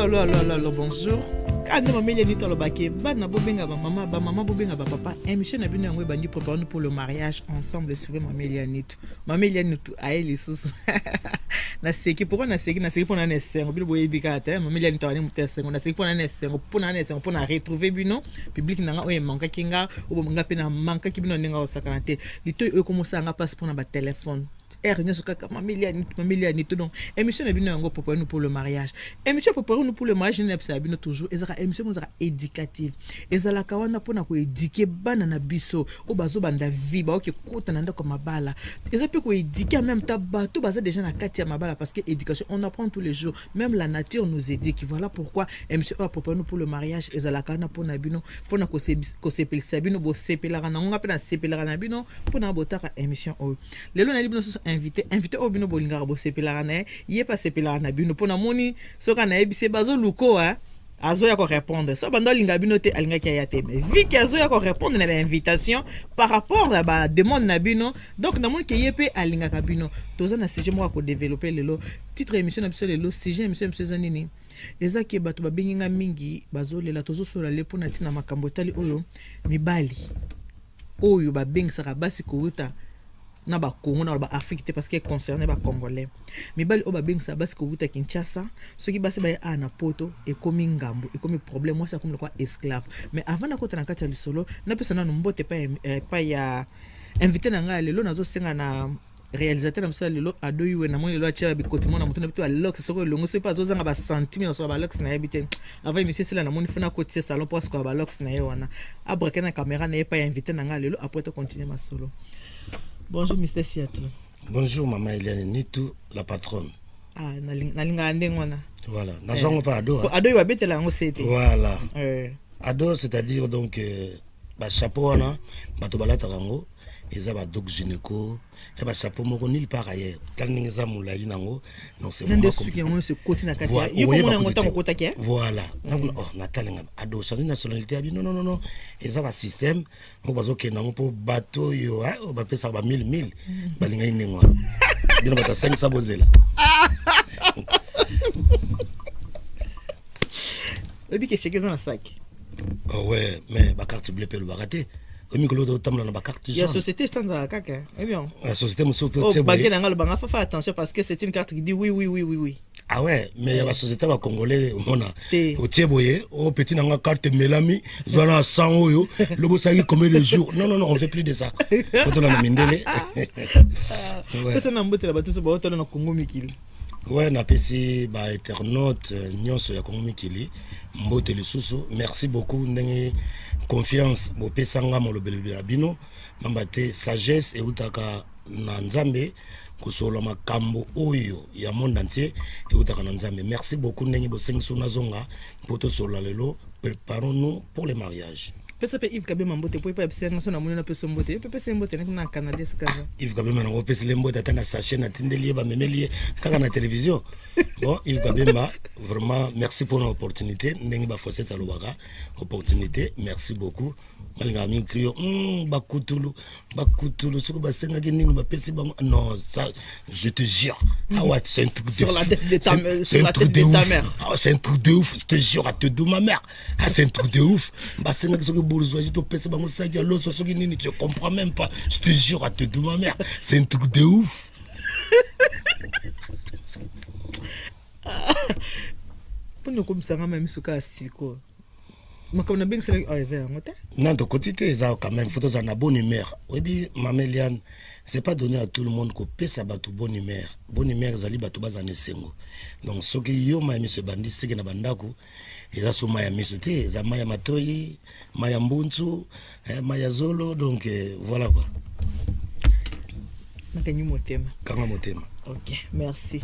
Allô, bonjour. Quand nous m'avons dit tout le baquet, bana bobenga ba maman bobenga ba papa. Émission na bino ngwe bandi préparer pour le mariage ensemble sauver Maman Elianit a elle sous. Na seki pourquoi na seki pour na nesengo bilo boye bikata. Maman Elianit a ni mutesengo na seki pour na nesengo pour na retrouver bino public nanga o manka kinga o manga pe na manka ki bino ninga o sakanate. Lito e commencer nga passe pour na ba téléphone. Maman Elianit donc émission na bino ngo préparer pour le mariage. Émission préparer nous pour le mariage ne pas bino toujours ezaka émission mozaka éducative. Ezala kawana pona ko éduquer bana na biso o bazo banda vie ba ok kota nanda comme mabala. Eza pe ko éduquer en même temps bato baza déjà na kati ya mabala parce que éducation on apprend tous les jours. Même la nature nous éduque. Voilà pourquoi émission préparer nous pour le mariage ezala kawana pona bino pona ko sepelisa bino bo sepelaka na nga pe na sepelaka na bino pona botaka émission o. Lelo na bino invité au bino bolinga bo sepelaka na ye pas sepelaka na bino pona moni soka na ebise bazo luko azo ya ko répondre so bando linga bino te alinga ki ya te mais vu que azo ya ko répondre na invitation par rapport à ba demande na bino donc na moni ke yepe alinga ka bino toza na sujet mo ko développer lelo titre émission na biso lelo sujet émission zanini ezaki bato babenginga mingi bazolela tozo sola le pona tina makambo tali oyo mibali oyo babengisaka basi kouta na ba Congo na ba Afrique parce que concerné ba Congolais mibali o ba bengisa basi ko buta Kinshasa soki basi ba na poto e komi ngambo e komi problème moi ça comme quoi esclave mais avant na kota na kati ya lisolo na pesa na mbote pa ya invité na nga lelo nazo senga na réalisateur na msala lelo adoyiwe na moni lelo atia bikotima na mutu na bitu a lox soko longo so pa zo zanga ba centime so ba lox na yebite avant monsieur sala na moni fona kotie salon parce que ba lox na yewana abraka na caméra na pa invité na nga lelo après to continuer ma solo. Bonjour, Mr. Siatou. Bonjour, Maman Elianit, la patronne. Ah, nalinga andengwana. Voilà. Nazongo pas Ado. Ado iwa bete la ngosete. Voilà. Ado, c'est-à-dire donc, bah chapeau wana, bato balata rango, eza ba doc gynéco, et bah chapeau moko nulle part ailleurs. Kalninga za moulayi nango, donc c'est vraiment compliqué. Voilà. Oh, Natalinga, Ado, changer nationalité, non. Eza ba système, on bazo ke nango po bateau yo, on va payer ça ba 1000, balinga inengwa. Bino bata 500 bozela. Obi ke cheke za na sac. Oh ouais, mais ba carte bleue pe le baraté. Comme il y a carte la société stand à caca. Eh bien. La société me sauve peut-être. Faut faire attention parce que c'est une carte qui dit oui. Ah ouais, mais il y a la société va congolais on a au Tieboye, au petit nanga carte Melami, voilà 100 euros, le boss a eu combien de jours. Non, on fait plus de ça. Faut la mindele. Ouais. Ça n'a pas été la bateau sur bateau dans Congo Mikili. Ouais, na pesi ba internaute nyonso ya Congo Mikili, mbote le susu. Merci beaucoup ndenge confiance bo pesanga mo lobelebe abino, mambate sagesse et utaka na nzambe kosola makambo oyo ya monde entier et utaka na nzambe. Merci beaucoup ndenge bo sengiso na zonga poto sola lelo, préparons-nous pour le mariage. Pesa pe Yves Kabema mbote po pa episenga so na moni na pesa mbote pe pesa mbote na Canada sikaza Yves Kabema na pesa mbote atana sachet na tindeli ba memeli kaka na télévision. Bon Yves Kabema vraiment merci pour l'opportunité ndenge ba fosset alobaka opportunité merci beaucoup malinga mi crio bakutulu soko basenga ke nini ba pesa bango non ça je te jure ah ouais c'est un truc sur la tête de ta mère c'est un truc de ouf je te jure à te de ma mère ah c'est un truc de ouf basenga soko bourgeoisie to pesa bango ça ya lo soki nini je comprends même pas je te jure à te de ma mère c'est un truc de ouf. Pour nous comme ça même suka siko makam na beng sele aiza ngote non de côté ça quand même photos en bonne humeur oui Maman Eliane c'est pas donné à tout le monde ko pesa batu bonne humeur zali batu bazane sengo donc soki yo ma monsieur bandi seke na bandako eza so maya misote eza maya matoyi maya mbunzu maya zolo donc voilà quoi makanyi motema kanga motema. OK merci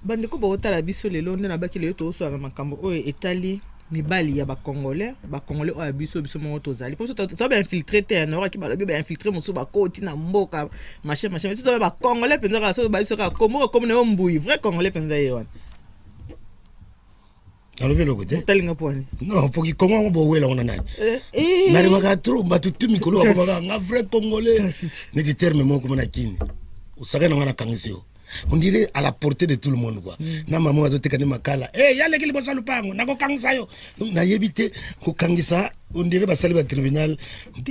bandeko ba otala biso lelo nde na baki lelo to so na makambo oyo etali mibali ya ba congolais oyo biso mo tozali pour ça to ba infiltrer te na ora ki ba ba infiltrer mo so ba koti na mboka machin to ba congolais penza ka so ba biso ka comme na mbui vrai congolais penza yewana alobi lokote talinga poni non pour ki comment bo wela on nani na re maka trop batutu mikolo ba nga vrai congolais ne di terme moko na kini usaka na ngana kangisio On dirait à la portée de tout le monde quoi. Na maman a doté makala. Eh ya leki liboso lupango nako kangisa yo. Donc na yebite ko kangisa on dirait ba sali ba tribunal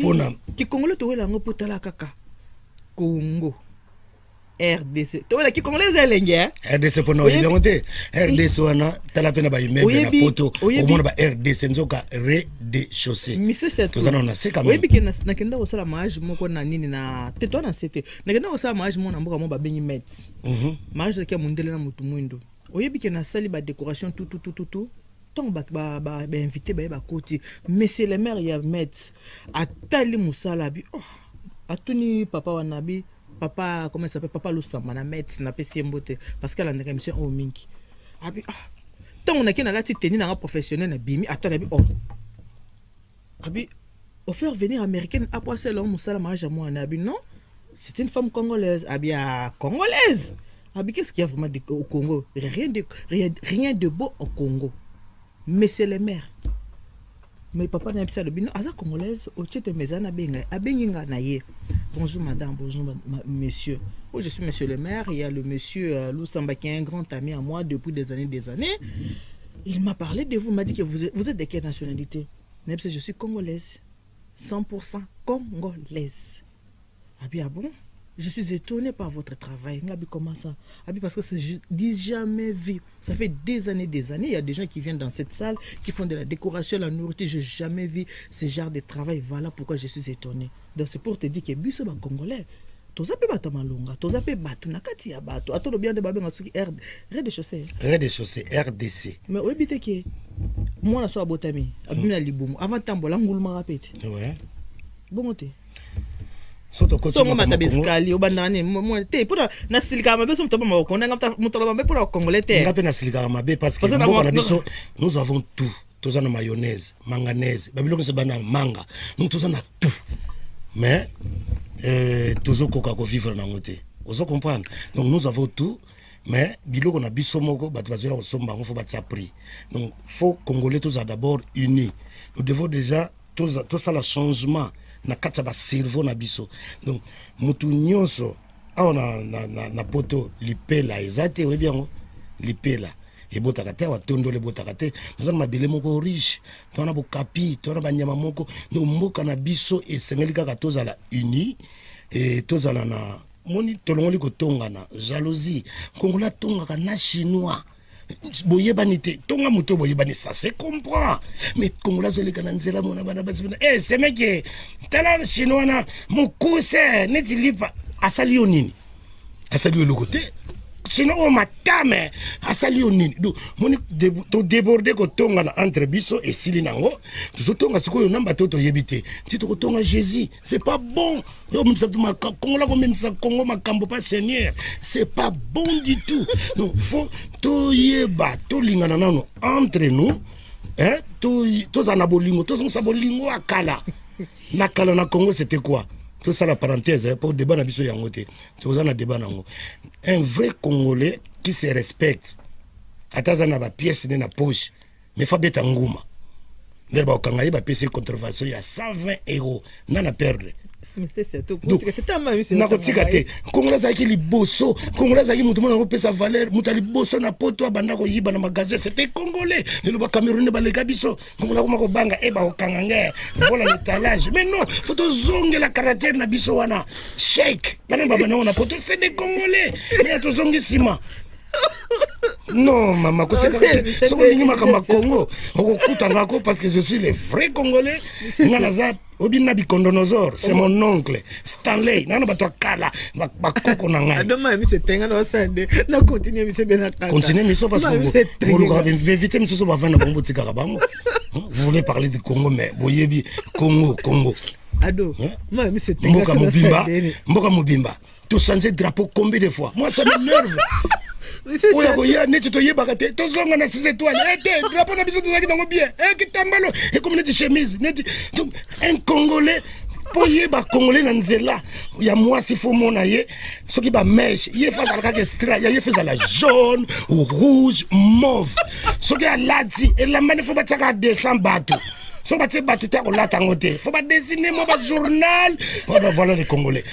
pona. Ki Congolais to wela ngo potala kaka. Congo. RDC. To wela ki Congolais elenge. RDC pona o yebonte. RDC wana tala pena ba immeuble na poto au monde ba RDC nzoka rez-de-chaussée. Monsieur c'est tout. Tozana na se quand même. Oyebi ke na kenda osala mariage moko na nini na teto na c'était. Na kenda osala mariage mo na mboka mo ba bengi Metz. Mariage ki mundele na mutu mwindo. Oyebi ke na sali ba décoration tout. Tant ba invité ba koti. Monsieur le maire ya Metz. Atali musala bi. Oh. Atuni papa wanabi. Papa, comment ça s'appelle? Papa Lusamba na Metz na pesi mbote parce qu'elle a une émission au mingi. Abi tant on a qui na la petite tenue na professionnel na bimi attends abi oh. Abi offert venir américaine après c'est l'homme musala mariage à moi na abi non, c'est une femme congolaise. Abi congolaise. Abi qu'est-ce qu'il y a vraiment au Congo? Rien de beau au Congo. Mais c'est les mères. Mais papa n'a pas de bino aza congolaise au tchete mezana benga abenginga na ye. Bonjour madame, bonjour monsieur. Oh, je suis monsieur le maire, il y a le monsieur Lusamba qui est un grand ami à moi depuis des années. Il m'a parlé de vous, m'a dit que vous êtes de quelle nationalité? Je suis congolaise. 100% congolaise. Ah bon? Je suis étonné par votre travail. Comment ça? Parce que je dis jamais vu. Ça fait des années. Il y a des gens qui viennent dans cette salle, qui font de la décoration, la nourriture. Je n'ai jamais vu ce genre de travail. Voilà pourquoi je suis étonné. Donc c'est pour te dire que Biso ba Congolais. Tozape bato malonga, tozape bato nakati ya bato. Atolo bien de babenga suki rez-de-chaussée. Rez-de-chaussée RDC. Mais oui bité que moi na so abotami, abina libumu. Avant tambola nguluma rapete. Ouais. Bon te. Soto koto mata biskali obandani mo te pona na silika mabe so mtoba mako na ngata mutolo mabe pona congolais te ngape na silika mabe parce que mboka na biso nous avons tout. Tozana mayonnaise, manganèse, babiloko se bana manga. Nous tozana tout. Mais tozo koka ko vivre na ngote. Ozo comprendre. Donc nous avons tout. Mais biloko na biso moko bato bazo ya somba ngo faut batsa prix. Donc faut congolais tous d'abord unis. Nous devons déjà tout ça le changement na kati ba cerveau na biso. Donc mutu nyonso a na poto lipela ezate we bien lipela et botaka te wa tondo le botaka te nous avons mabele moko riche tona bo kapi tona ba nyama moko no mboka na biso esengeli kaka tozala uni et tozala na moni tolongoli ko tongana jalousie kongola tongaka na chinois boyebani te tonga moto boyebani ça se comprend mais kongola zoleka na nzela mona bana basi c'est mec tala chinois na mokuse neti lipa asali onini asali le côté sinon on matame asali onini do moni to déborder ko tonga na entre biso et silinango to tonga sikoyo namba toto yebite ti to tonga Jésus c'est pas bon yo mimsa to kongola ko mimsa kongo makambo pas seigneur c'est pas bon du tout donc faut to yeba to lingana nano entre nous hein to zana bolingo to zonsa bolingo akala na kala na Congo c'était quoi? Tout ça la parenthèse pour débat na biso yango te to zana débat nango. Un vrai Congolais qui se respecte atazana ba pièce na poche mais fa beta nguma nderba okanga ba PC controversion ya 120 € nana perdre. Nakotika te Congolais zaki liboso Congolais zaki mutu mona kopesa valeur mutu liboso na poto abanda ko yiba na magasin c'était Congolais le ba Cameroun ba leka biso Congolais ko mako banga eba okanga nge voilà l'étalage mais non faut to zonge la caractère na biso wana shake bana baba na poto c'est des Congolais mais to zongi sima. Non, maman, c'est Congo. Parce que je suis le vrai Congolais. C'est mon oncle Stanley. Vous voulez parler de Congo, mais Congo. Ado, moi, monsieur Mboka Mobimba. Tu changes drapeau combien de fois? Moi, ça m'énerve. Oya koya neti to yeba kate to zonga na 6 étoiles drapeau na biso tozaki nango bien kitambalo et comme neti chemise neti donc un Congolais pour yeba Congolais na nzela ya moi si faut mona ye soki ba mèche ye fa za ka extra ye fa za la jaune ou rouge mauve soki alati et la manifo ba tsaka 200 bateaux So batie bato ta ko lata ngote. Faut pas dessiner mon journal. Voilà les Congolais.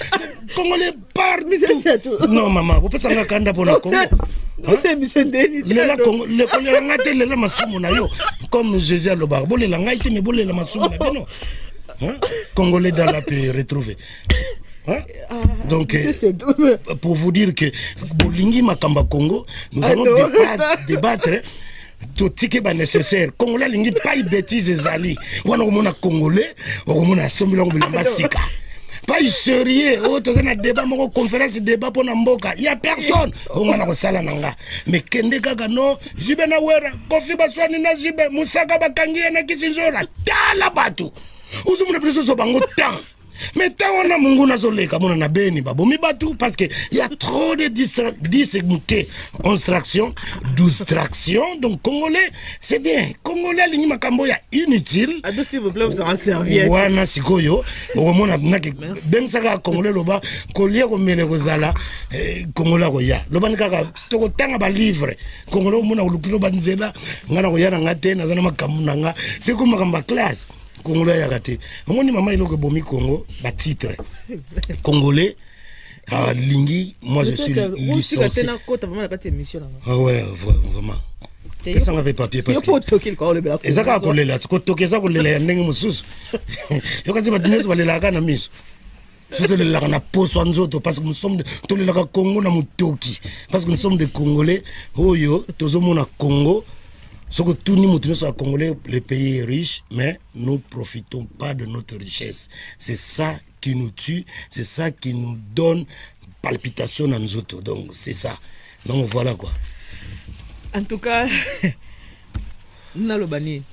Congolais partout. Non maman, vous pouvez s'en kanda pour la Congo. C'est mission Denis. Le Congo, le Congolais ngate le la masumu na yo. Comme Jésus le bar. Bolé la ngaite mais bolé la masumu na bino. Congolais dans la paix retrouvé. Donc, pour vous dire que Bolingi Makamba Congo, nous allons débattre tout ce qui est nécessaire. Congolais, lingi pas de bêtises ezali. On a Congolais, on a sombilong bilamasika. Pas sérieux. Oh, tu as un débat, mon conférence débat pour Namboka. Il y a personne. On a sala nanga. Mais kende kaga no, jibe na wera, kofi baswani na jibe, musaka bakangi na kichinjora. Tala batu. Uzu muna preso so bango tang. Mais tant on a mon gona zoleka mon na beni babomi batu parce que il y a trop de distraction, donc congolais c'est bien. Congolais lingi makambo ya inutile. Ado s'il vous plaît vous en serviette. Wana sikoyo o mona naki ben saka congolais loba kolia ko mele ko zala congolais ko ya. Loba nikaka to ko tanga ba livre. Congolais mona ulukilo banzela ngana ko ya na ngate na zana makambo nanga. C'est comme makamba classe. Congolais ya raté. Moni maman il ko bomi Congo ba titre. Congolais lingi moi je suis licencié. Ah ouais vraiment. Qu'est-ce qu'on avait papier parce que ezaka kolela tokeza kolela ya ndenge mususu. Yo kanzi ba dinesi balela kana miso. Surtout les la poso nzoto parce que nous sommes tous les Congo na mutoki parce que nous sommes des Congolais. Oyo tozomona Congo. Ce que tout le monde soit congolais, le pays est riche, mais nous ne profitons pas de notre richesse. C'est ça qui nous tue, c'est ça qui nous donne palpitation dans nous autres. Donc c'est ça. Donc voilà quoi. En tout cas, Nalobani,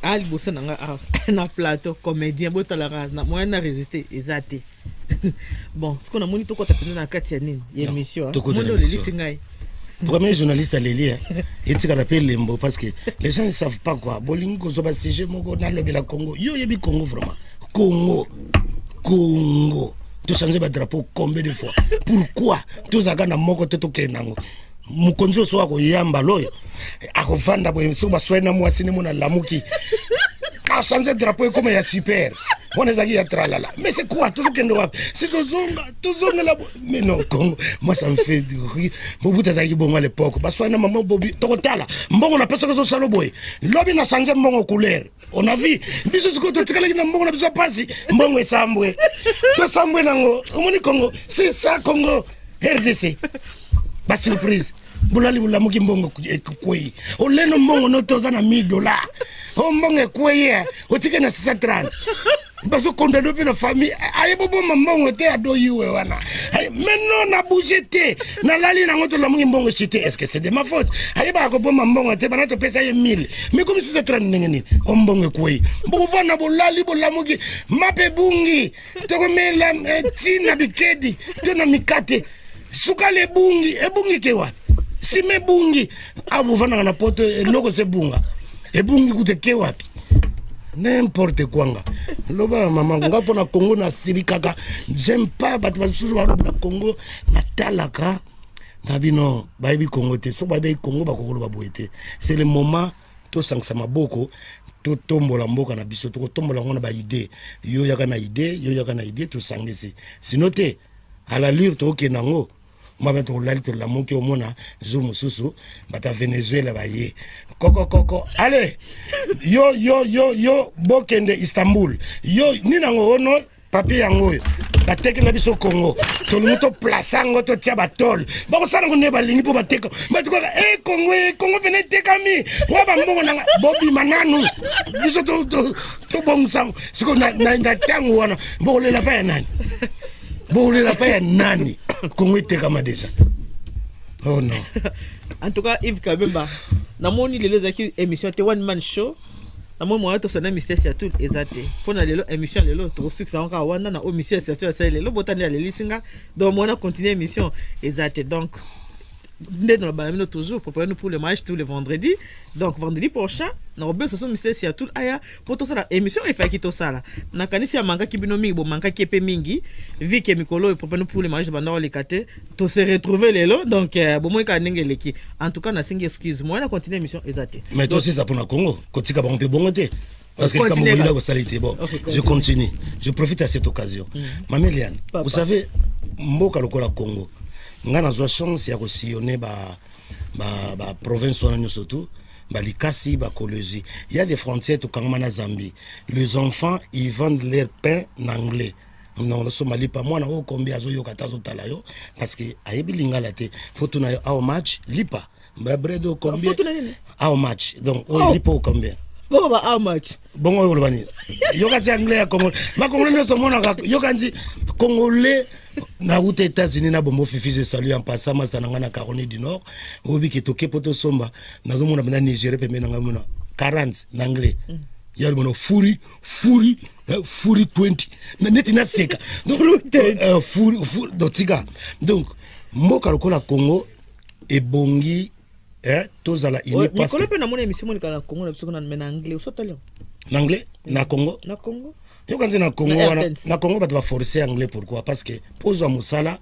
Ali Bossananga, na plateau, comédien, botalara, na moyen à résister, exacté. Bon, ce qu'on a monité quand tu as dans la Katianine, l'émission, premier journaliste à l'élire, il dit qu'on appelle Lembo parce que les gens ne savent pas quoi. Bolingo, Zoba, Sege, Mogo, Nalobela, Congo. Yo, yebi Congo vraiment. Congo. Tu changes de drapeau combien de fois? Pourquoi? Tu as gagné Moko Teto Kenango. Mukonzo soit ko yamba loyo. Akofanda bo so ba soina mo asine mo na lamuki. Ka changer de drapeau comme ya super. On est à tralala. Mais c'est quoi? Tout ce qu'on doit. C'est tout zonga là. Mais non, Congo. Moi, ça me fait du rire. Mobutu Zaki Bongo à l'époque. Parce que maman Bobi, Tokotala. Mbongo na personne qui salo boy. Lobby n'a changé Mbongo couleur. On a vu. Biso ce que tu as dit na Mbongo na biso pasi. Mbongo esambwe. To sambwe nango. Omoni Congo. C'est ça Congo. RDC. Ba surprise. Bulali bulamuki Mbongo kwei. Oleno Mbongo no toza na $1000. O Mbongo kwei. Otike na 630. Parce qu'on a depuis la famille, aïe bobo maman était à doyoué wana. Mais non na bougé na lali na ngoto la mungi mbongo chité. Est-ce que c'est de ma faute? Aïe ba ko bomba mbongo était bana to pesa 1000. Mais comme si c'est 30 ngeni, o mbongo kwei. Bo vana bo lali bo la mungi mape bungi. To ko mela tina bikedi, to na mikate. Sukale bungi, e bungi kewa. Si me bungi, abu vana na poto logo se bunga. E bungi kute kewapi? N'importe quoi. Loba maman ngapo na Congo na sirikaka. J'aime pas batu basusu ba na Congo na talaka. Na bino baibi Congo te. So baibi Congo ba kokolo ba boete. C'est le moment to sangsa maboko to tombola mboka na biso to tombola ngona ba idée. Yo yaka na idée to sangisi. Sinote à la lire to kenango. Moi to lali to la moki omona zo mususu bata Venezuela ba ye. Koko allez yo bokende Istanbul yo ninango ono papier yango bateke la biso Congo to luto place ngo to tia batol ba ko sana ngone ba lingi po bateka batiko Congo bene tekami wa ba mbongo na bobi mananu biso to bongsa siko na tango wana bole la pa ya nani Congo tekama déjà. Oh non. En tout cas, Yves Kabemba, na moni lelo zaki émission te one man show. Na moni moya to sana mystère sur tout ezate. Pona lelo émission lelo to succès encore wana na o mystère sur tout ça lelo botani ya lelisinga. Donc mona continuer émission ezate. Donc dans le balamiно toujours préparez-nous pour le match tous les vendredis. Donc vendredi prochain, na obé ce sont mystère sur tout aya pour tout ça la émission il fait tout ça là. Na kanisi ya manga kibino mingi bo manga kepe mingi vu que mikolo et préparez-nous pour le match de banda les kate to se retrouver lelo donc bo moi ka ndenge leki. En tout cas na singi excuse moi na continuer émission ezate. Mais toi aussi ça pour na Congo, kotika ba on peut bongote. Parce que comme bon, je continue. Je profite à cette occasion. Maman Eliane, vous savez, Mboka lokola Congo, nga nazwa chance ya sillonner ba province wana surtout, ba Likasi, ba Kolwezi. Il y a des frontières to Kangama Zambie. Les enfants, ils vendent leur pain en anglais. Non, le Somalie pas moi na o combien azo yo katazo talayo parce que ayebi lingala te. Faut tuna yo au match lipa. Ba bredo combien? Au match. Donc o lipa au combien? Bon ba how much? Bon o bani. Yo kati anglais ya Congo. Ma Congolais no so mona yo kanzi Congolais na route États-Unis na bombo fifi je salue en passant ma sananga na Caroline du Nord. Obi ki toke poto somba na zo mona na Nigeria pe mena ngamuna 40 en anglais. Il y a le Furi 20 na neti na seka donc Furi dotika donc mboka lokola Congo ebongi tozala ini parce que ko na mona émission mon kala Congo na biso na mena anglais so talio na anglais na Congo yo kanzi na Congo na Congo ba forcer anglais pourquoi parce que pozo musala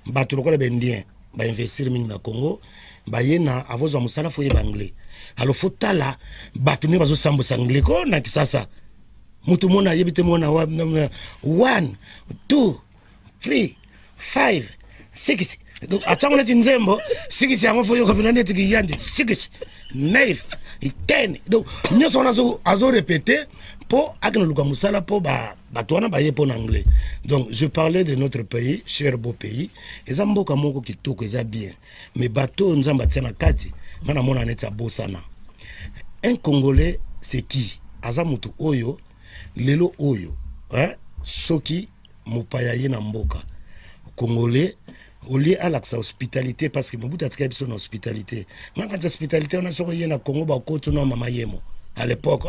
ba to lokola bendien ba investir mingi na Congo ba yena avozo musala fo yeba anglais. Alors faut tala batuni bazo sambo sanglais ko na kisasa mutu mona yebite mona 1 2 3 5 6 donc atangona tinzembo 6 yango fo yo kapina neti kiyandi 6 9 10 donc nyoso nazo azo répéter po akena luka musala po batwana ba yepo en anglais. Donc je parlais de notre pays, cher beau pays, ezamboka moko kitoko eza bien mais bateau nzamba tsana kati mana mona neti abosana. Un Congolais c'est qui? Azamutu oyo lelo oyo soki mupaya ye na mboka Congolais au lieu à l'accès hospitalité parce que mobutu atika biso na hospitalité. Ma quand hospitalité on a soko ye na Congo ba ko tuna mama yemo. À l'époque,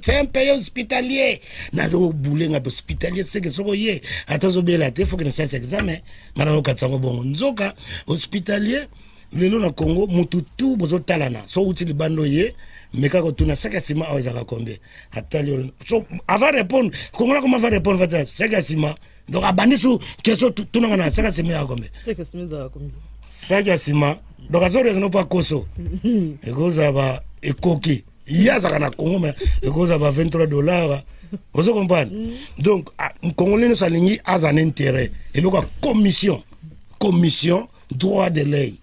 c'est un pays hospitalier. Nazo boulenga hospitalier c'est que soko ye atazo bela te faut que ça examen. Mana o katsango bongo nzoka hospitalier lelo na Congo mutu tu bozo talana so utili bando ye meka ko tuna saka sima aweza combien atali so avant répondre Congo comment va répondre va saka sima donc abandi sou question tuna na saka sima ya combien saka sima za combien saka sima donc azore no pas koso ekoza ba ekoki yaza na Congo mais ekoza ba $23 vous comprenez donc Congolais no salingi as un intérêt et donc commission droit de l'œil.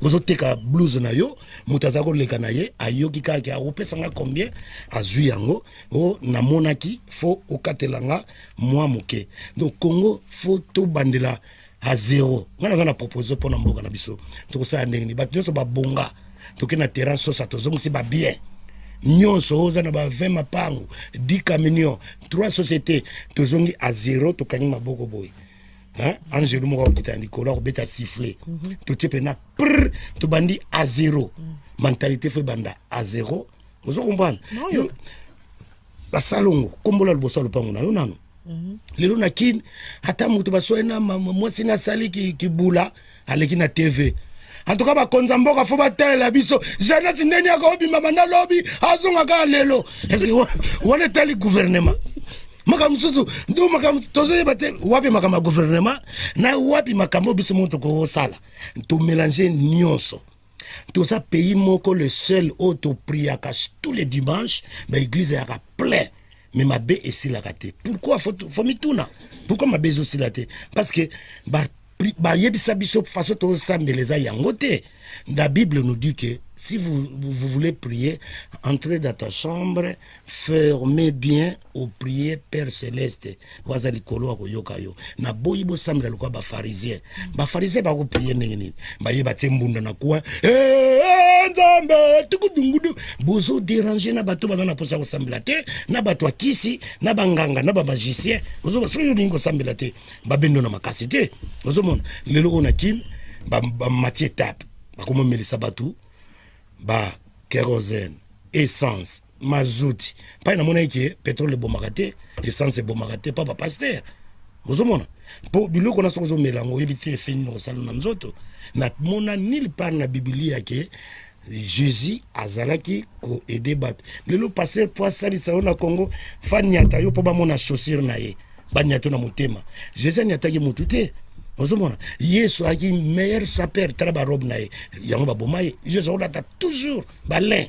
Vous avez un blouse na yo, mutazako leka na ye, ayoki kaki a opesanga combien, azui yango, o na monaki, fo okatelanga, moi moke. Donc Congo, faut tout bandela à zéro. On a proposé pour Namboka na biso. Donc ça ndengni, ba nyonso ba bonga. Donc na terrain so sa tozong si ba bien. Nyonso oza na ba 20 mapango, 10 camions, 3 sociétés, tozongi à zéro to kanyi maboko boy. Angelo moko okita ndikola obeta siffler to tiepe na to bandi à zéro mentalité fait banda à zéro vous comprenez yo la salongo kombola liboso lupango na yo nano lelo na kin ata mutu basoena mwasi na sali ki bula aleki na TV en tout cas ba konza mboka fo batela biso jana tindeni akobi mama na lobby azonga ka lelo est-ce que on est allé gouvernement makamususu ndo makamususu tozo yebate wapi makama gouvernement na wapi makambo biso moto ko sala to mélanger nyonso to ça pays moko le seul auto priaka tous les dimanches ba église ya plein mais ma bé est la raté pourquoi faut mituna pourquoi ma bé aussi la té parce que ba yebisa biso façon to sambeleza yangote. La Bible nous dit que si vous voulez prier, entrez dans ta chambre, fermez bien au prier Père Céleste. Wazali kolo akoyoka yo. Na boyibo samla lokwa ba pharisien. Ba pharisien ba ko prier nini. Ba yeba tembunda na kwa. Nzambe tukudungudu. Bozo déranger na bato bazana posa ko sambla te, na bato akisi, na banganga, na ba magicien. Bozo so yo ningo sambla te. Ba bendo na makasi te. Bozo mon lelo ona kim ba matière tape. Comme Melissa Batou, kérosène, essence, mazout, pas une monnaie qui est pétrole bon maraté, essence bon maraté, pas pasteur. Vous avez pour bilo qu'on a son mélange, il était fait dans le salon namzoto. N'a mona nulle part na Biblia que Jésus azalaki ko aider bat. Le pasteur pour ça ça na Congo, fanyata yo po ba mona chaussure na ye, banyato na mutema. Jésus nyata ki mutute. Yesu a dit meilleur sapeur traba robe nae yango ba bomaye Jésus on a toujours balin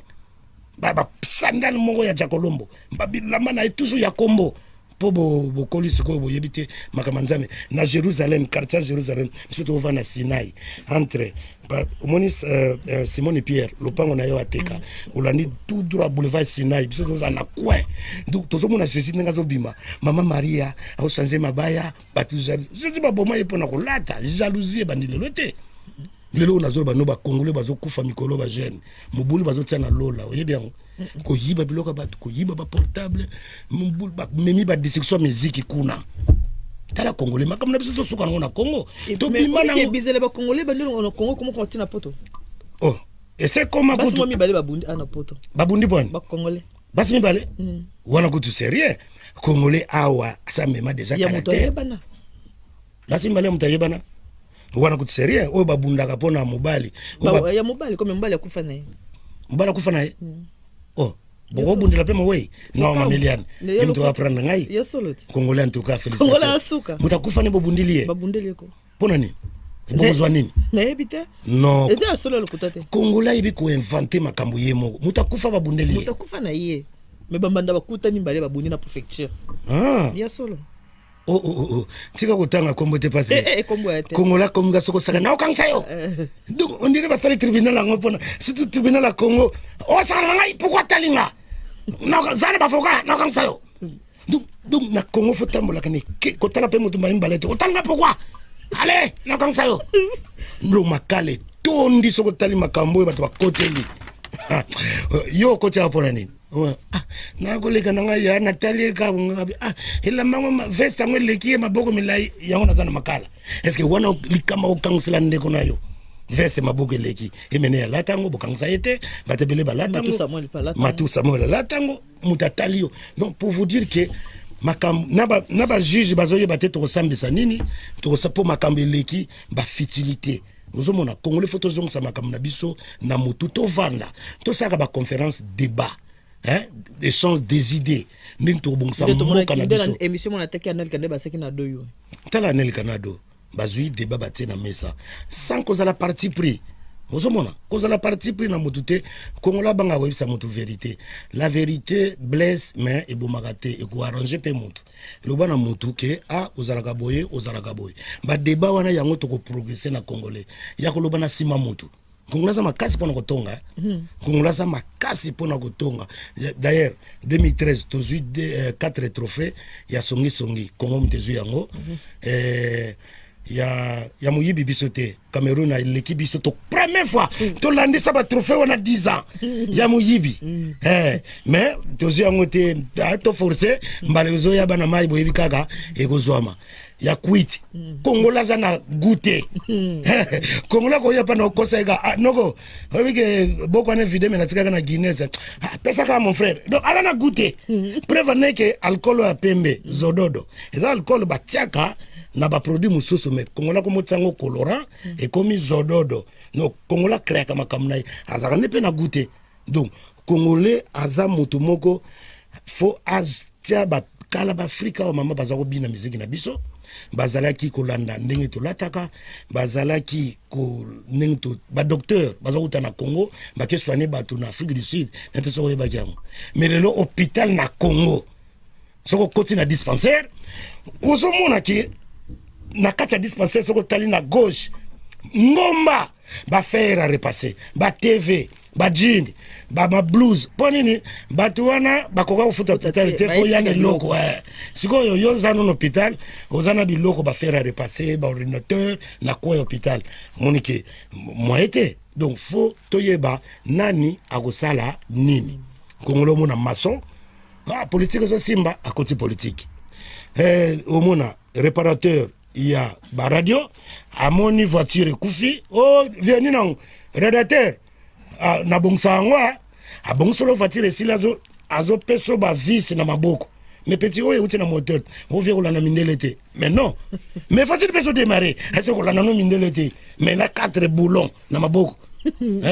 ba sandal moko ya Jakolombo ba bilamba na toujours ya kombo po bo kolisi ko bo yebite makamanzame na Jérusalem quartier Jérusalem surtout va na Sinai entre monis Simone Pierre lopango na yo ateka olandi tout droit boulevard Sinai biso toza na coin donc tozomona Jésus nga zo bima mama Maria au changer mabaya batu Jésus ba boma yepona kolata jalousie bandile lote lelo nazo ba no ba congolais bazo kufa mikolo ba jeune mobulu bazo tia na lola oyebi yango ko yiba biloka batu ko yiba ba portable mobulu ba memi ba dissection musique kuna tala congolais makamna biso to suka na Congo to bima na bizele ba congolais ba ndelo na Congo comment continue poto oh et c'est comment basi mo mi bale ba bundi ana poto ba bundi bon ba congolais basi mi bale wana ko tu sérieux congolais awa ça mema déjà caractère basi mi bale mutayebana wana kuti seria oyo babundaka pona mobali ya mobali comme mobali akufa naye mobali akufa naye oh boko bundela pe mwe no mamiliane mtu wa prendre ngai congolais en tout cas félicitations congolais asuka mutakufa ne bobundilie babundeli ko pona nini bozwa nini na ebite no eza solo lokutate congolais ibi ko inventer makambo yemo mutakufa babundeli mutakufa na ye me bambanda bakuta ni mbale babundi na préfecture ya solo oh tika kutanga kombo te parce kombo ate Congola komga soko saka na okangsa yo donc on dirait bastali tribunal ngo pona surtout tribunal la Congo o saka ngai pourquoi talinga na zana bafoka na okangsa yo donc na Congo faut tambola kane ko tala pe mutu mai mbalete otanga pourquoi allez na okangsa yo ndo makale tondi soko tali makambo bato bakoteli yo ko tia pona nini na koleka nanga ya Natalie ka ngabe ela mama vesta ngwe lekie maboko milai yango nazana makala est-ce que wana likama o kansela ndeko nayo veste maboko leki emene ya latango bokangsa yete batebele balatango matu Samuel latango mutatalio donc pour vous dire que makam naba juge bazoye bateto kosambisa nini to sapo makambe leki ba futilité ozomona congolais photo zong sa makam na biso na mutu to vanda to saka ba conférence débat hein échange des idées ninto bongsa moka na biso émission mon attaque Anel Kande ba seki na doyo tala Anel Kanado bazui débat batie na mesa sans cause la partie pris ozomona cause la partie pris na mutute kongola banga webisa mutu vérité la vérité blesse mais et bomagate et ko arranger pe mutu lo bana mutu ke ozalaka boye ba débat wana yango to ko progresser na congolais ya ko lo bana sima mutu Congola za makasi pona kotonga Congola za makasi pona kotonga d'ailleurs 2013 tozu 4 trophées ya songi Congo mtezu yango ya muyibi bisote Cameroun a l'équipe bisoto première fois to landisa ba trophée on a 10 ans ya muyibi mais tozu yango te to forcer mbalezo ya bana mai boyebi kaka ekozwama ya quit Congola za na goûter Congola ko ya pa na kosega noko obike boko na vidéo na tika na Guinness pesa ka mon frère donc ala na goûter prévenez que alcool ya pembe zododo eza alcool ba tiaka na ba produit mususu mais Congola ko motsango colorant et comme zododo no Congola créa kama kamnai azaka ne pe na goûter donc Congolais aza motomoko fo aztia ba kala ba Afrika o mama bazako bina miziki na biso bazalaki kolanda ndenge to lataka bazalaki ko ndenge to ba docteur bazakuta na Congo ba ke soigner bato na Afrique du Sud nete so yeba jango mais le hôpital na Congo soko koti na dispensaire ozomona ki na kati ya dispensaire soko tali na gauche ngomba ba faire repasser ba TV ba jean ba blues ponini batu wana bakoka kufuta hôpital te fo yana loko siko yo zano no hôpital ozana biloko ba faire repasser ba ordinateur na kwa hôpital monike moete donc faut toyeba nani akosala nini Kongolo mona maçon politique zo simba à côté politique omona réparateur il y a ba radio amoni voiture kufi vieni na rédacteur na bongsanwa abongsolo voiture sila azo peso ba vis na maboko mais petit oyo uti na moteur on vient kolana mindelete mais non mais facile peso démarrer est-ce kolana no mindelete mais na 4 boulons na maboko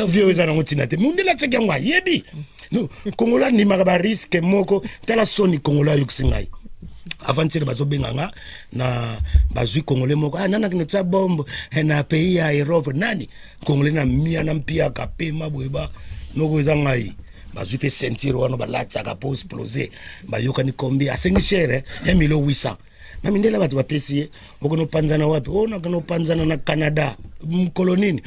vieux ezana ngotina te mundela tseka ngwa yebi no Congola ni magaba risque moko tala soni Congola yokisingai avantir bazo benganga na bazui Congolais moko nana kinotsa bombo na pays ya Europe nani Congolais na mia na mpia kapema boyeba noko ezangai bazwi mpe ceinture wana balataka po explose bayokani kombi asengi cher 1,800,000 nami ndela bato bapesi ye okona opanzana wapi nakana opanzana na Canada mkolo nini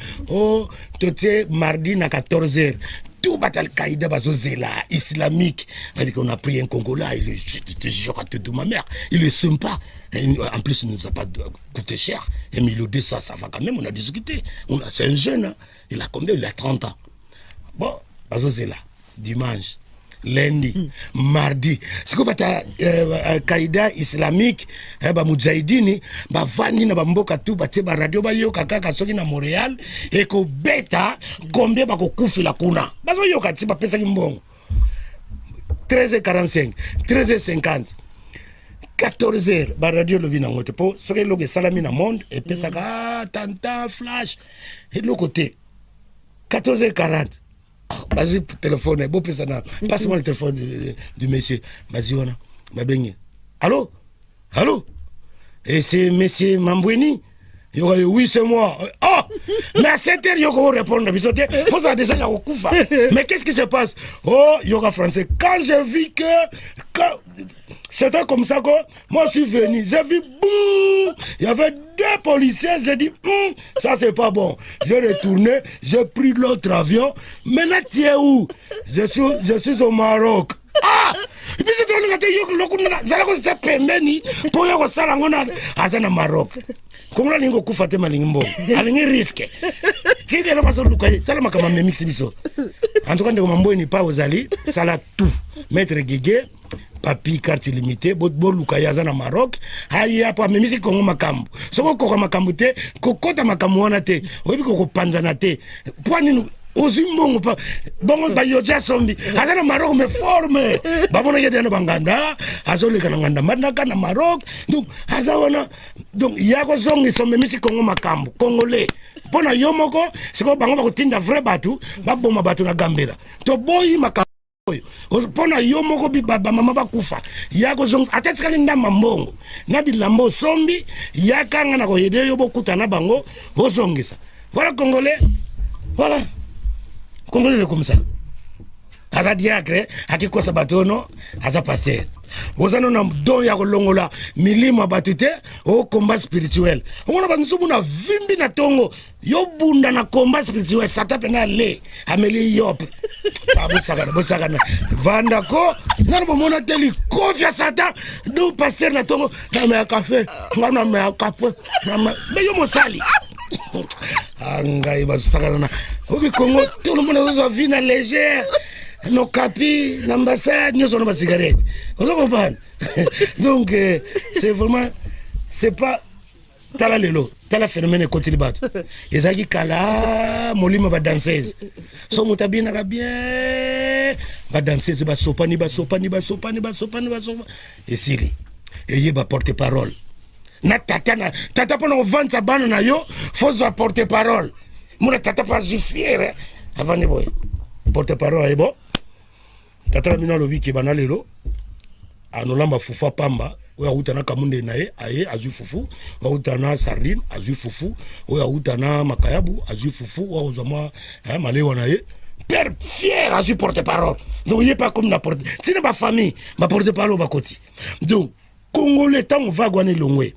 totie mardi na 14h tout bat Al-Qaïda bazozela islamique avec on a pris un Congolais il est te jure à tout ma mère il est sympa en plus il nous a pas coûté cher 1,200,000 ça va quand même on a discuté c'est un jeune hein. Il a combien il a 30 ans bon bazozela dimanche lundi mardi siko bata Qaïda islamique ba mujahidini ba vandi na bamboka tu batie ba radio ba yoka kaka soki na Montréal et ko beta combien ba ko kufila kuna bazo yoka ti ba pesa kimbongo 13h45 13h50 14h ba radio lobi na ngote po soki loke salami na monde et pesa ka tanta flash et le côté 14h40 vas-y téléphone beau personnage passe-moi le téléphone du monsieur vas-y on a baigné allô et c'est monsieur Mambweni oui c'est moi mais à 7h yoko répondre bisoté faut ça déjà ya kufa mais qu'est-ce qui se passe yoga français quand j'ai vu que c'était comme ça que moi je suis venu j'ai vu boum il y avait 2 policiers j'ai dit ça c'est pas bon j'ai retourné j'ai pris l'autre avion maintenant tu es où je suis au Maroc et puis c'est toi qui yo lokuna zala ko te pembeni po yo ko sala ngona azana Maroc kongla lingo kufate malingi mbo alingi risque tidi lo baso lukaye tala makama mix biso en tout cas ndeko Mambweni pa ozali sala tout maître Guégué papi carte limitée bo lukaye azana Maroc haya pa memisi kongo makambo soko koko makambo te kokota makambo wana te oyebi koko panzana te poani ozimbongo pa bongo bayoja sombi azana Maroc me forme babona yede no banganda azoleka na nganda mandaka na Maroc donc azawana donc yako zongi sombe misi kongo makambo congolais pona yomoko siko bango bakotinda vrai batu baboma batu na Gambela to boyi makambo pona yomoko bibaba mama bakufa yako zongi atetikali ndamba mbongo na bilambo sombi yakanga na koyede yo bokuta na bango ozongisa voilà congolais voilà Congolais comme ça. Aza diacre, akikosa batono, aza pasteur. Ozano na don ya kolongola milima batute o combat spirituel. Ona banzubu na vimbi na tongo yo bunda na combat spirituel sata pena le ameli yop. Bosagana. Vanda ko nana bomona teli kofia sata do pasteur na tongo na me café, ngana me café. Me yo mosali. Angai basagana. Obi Congo, tout le monde a vu na légère. Nos capis, l'ambassade, nous sommes pas cigarettes. Vous comprenez? Donc, c'est vraiment, c'est pas tala lelo, tala phénomène continue battre. Ezaki kala, molima ba danseuse. So mutabina ka bien, ba danseuse ba sopani. Et siri. Et yeba porte-parole. Na tata pona vendre sa bana na yo, faut porter parole. Muna tata pas fier avant de boy. Porte-parole est bon. Tata mina lobi ki banalelo. Anolamba fufa pamba. Oya utana kamunde nae aye azu fufu. Oya utana sardine azu fufu. Oya utana makayabu azu fufu. Oya uzama malewa nae. Père fier azu porte-parole. Donc il est pas comme la porte. C'est ma famille, ma porte-parole ba koti. Donc Congolais tant on va gagner longwe.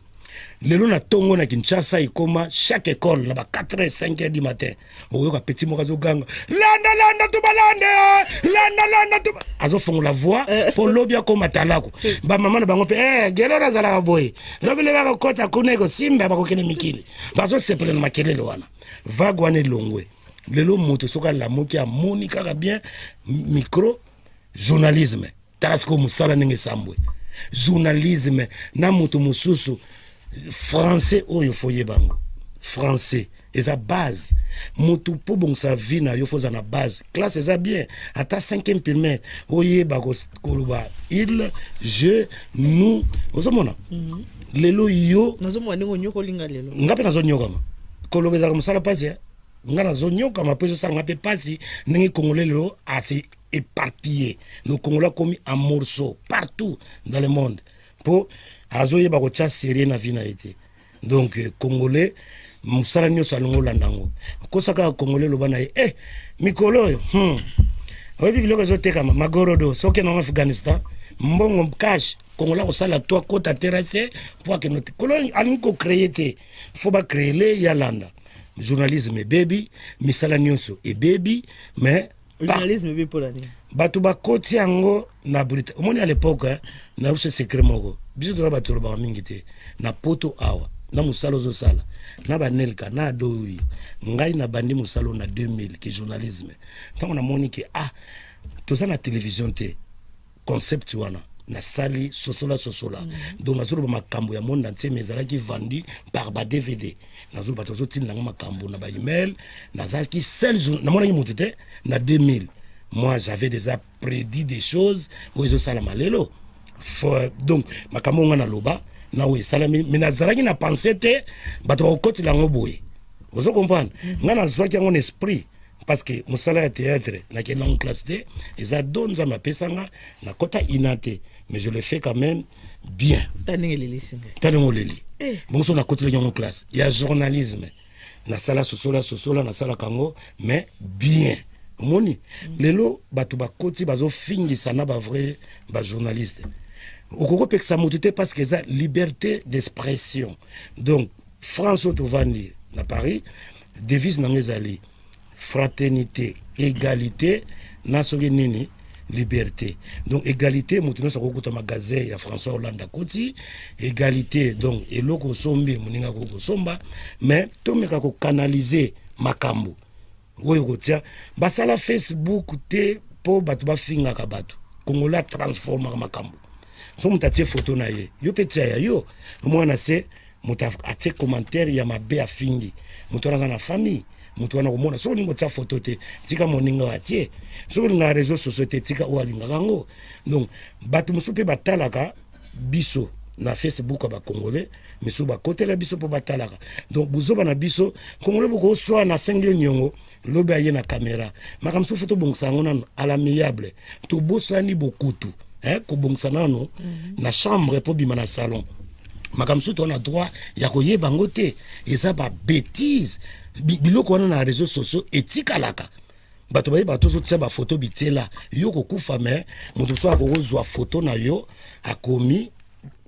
Lelo na tongo na Kinshasa ikoma chaque école na ba 4h 5h du matin oyoka petit mokazo ganga landa to balande landa to azo fongo la voix pour lobia ko matalako ba mama na bango pe gelora zala boy lobile ba ko kota kunego simba ba ko kene mikili bazo sepele na makelele wana vagwane longwe lelo moto soka la moki a monika ka bien micro journalisme tarasko musala nenge sambwe journalisme na moto mususu français oyo foye bango français eza base mutu po bon sa vie na yo foza na base classe eza bien ata 5e primaire oye ba ko koloba il je nous ozomona lelo yo nazomona ngo nyoko linga lelo ngape nazonyoka ma koloba za musala pasi nga nazonyoka ma peso sala ngape pasi ndenge congolais lelo assez éparpillé le Congolais commis en morceaux partout dans le monde pour azoye ba ko tia série na vie na été donc congolais musala nyo salongo landango ko saka congolais lo bana mikolo yo oyebi biloko ezotekama magorodo soki na Afghanistan mbongo cash kongola kosala to kota terrasse po akeno te kolo alingi kocreye te fo bacreye le ya landa journalisme ebebi misala nyonso ebebi mais journalisme ebebi mpo na nini bato bakoti yango na brute omoni à l'époque na biso secret moko biso toza bato olobaka mingi te na poto awa na mosala ozosala na banelka na adoyi ngai na bandi mosala na 2000 ke journalisme ntango namoni ke toza na télévision te concept wana na sali sosola donc nazoloba makambo ya monde entier mais ezalaki vendu par ba DVD nazoloba tozotinda ngo makambo na ba email nazalaki seul jour namonaki moto te na 2000 moi j'avais déjà prédit des choses où ezosala malelo donc makambo nga na loba na we salami mais nazalaki na pensé te bato bakotila ngo boye ozo comprendre nga nazwaki yango na esprit parce que mosala ya théâtre na kena en classe D eza donza mapesanga na kota inate mais je le fais quand même bien tanengoleli bon so na kotila yango classe ya journalisme na sala sosola na sala kango mais bien moni lelo bato bakoti bazofingisa na ba vrai ba journaliste okoko pekisa moto te parce que eza liberté d'expression donc France Autovandi na Paris devise nango ezali fraternité égalité na soki nini liberté donc égalité moto nyonso akokota magasin ya François Hollande akoti égalité donc eloko osombi moninga akokosomba mais tomeka kokanalize makambo oyo kotia basala Facebook te po bato bafingaka bato kongola transformaka makambo so moto atie photo na ye yo mpe tia ya yo omwana se moto atie commentaire ya mabe afingi moto wana aza na famille moto wana komona soki olingi otia photo te tika moninga atie soki olinga réseau sociaux te tika oyo alingaka yango donc bato mosusu mpe batalaka biso na Facebook ya bakongolais misu bakotela biso mpo batalaka donc bozoba na biso kongolais bokoswa na sengi nyongo lobe aye na caméra makambo mosusu fo tobongisa yango nano à l'amiable tobosani bokutu kobongisa nano na chambre mpo bima na salon makambo mosusu tona droit ya koyeba yango te eza babétise biloko wana na réseaux sociaux etikalaka bato bayeba tozotia bafoto bitela yo kokufa me moto mosusu akokozwa foto na yo akomi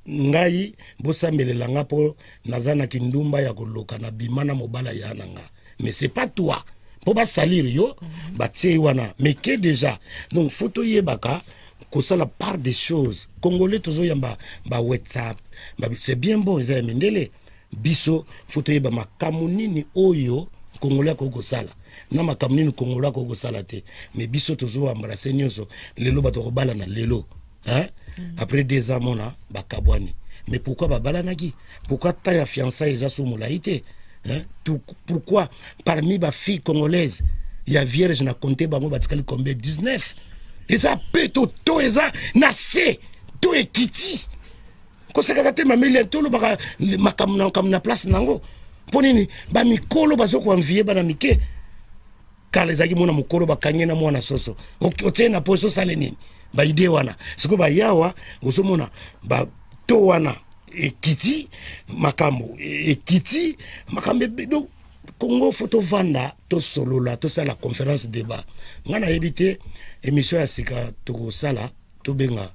ngai bosambelela nga mpo naza na kindumba ya koloka na bima na mobala ya nanga mais c'est pas toi po basalir yo batie wana mais que déjà donc photo yebaka kosala part des choses congolais tozoyamba ba WhatsApp c'est bien bon eza mendele biso photo yeba makambo nini oyo congolais akokosala na makambo nini congolais akokosala te mais biso tozo embrasser nyonso lelo bato kobala na lelo après 2 ans mona bakabwani mais pourquoi babalanaki pourquoi ta ya fiançailles eza sous molaïté pourquoi parmi ba filles congolaises il y a vierge na compté bango batikali combien 19 eza peto to eza na se to ekiti koseka te mameli tolo baka makamna na place nango ponini ba mikolo bazoko envier bana mike kala ezaki mona mukolo bakanyena mwana soso otena poso sale nini ba ide wana siko ba yawa osomona ba to wana ekiti makambo ekiti makambe do Congo photo vanda to solola to sala conférence débat ngana yebite émission ya sika to sala to benga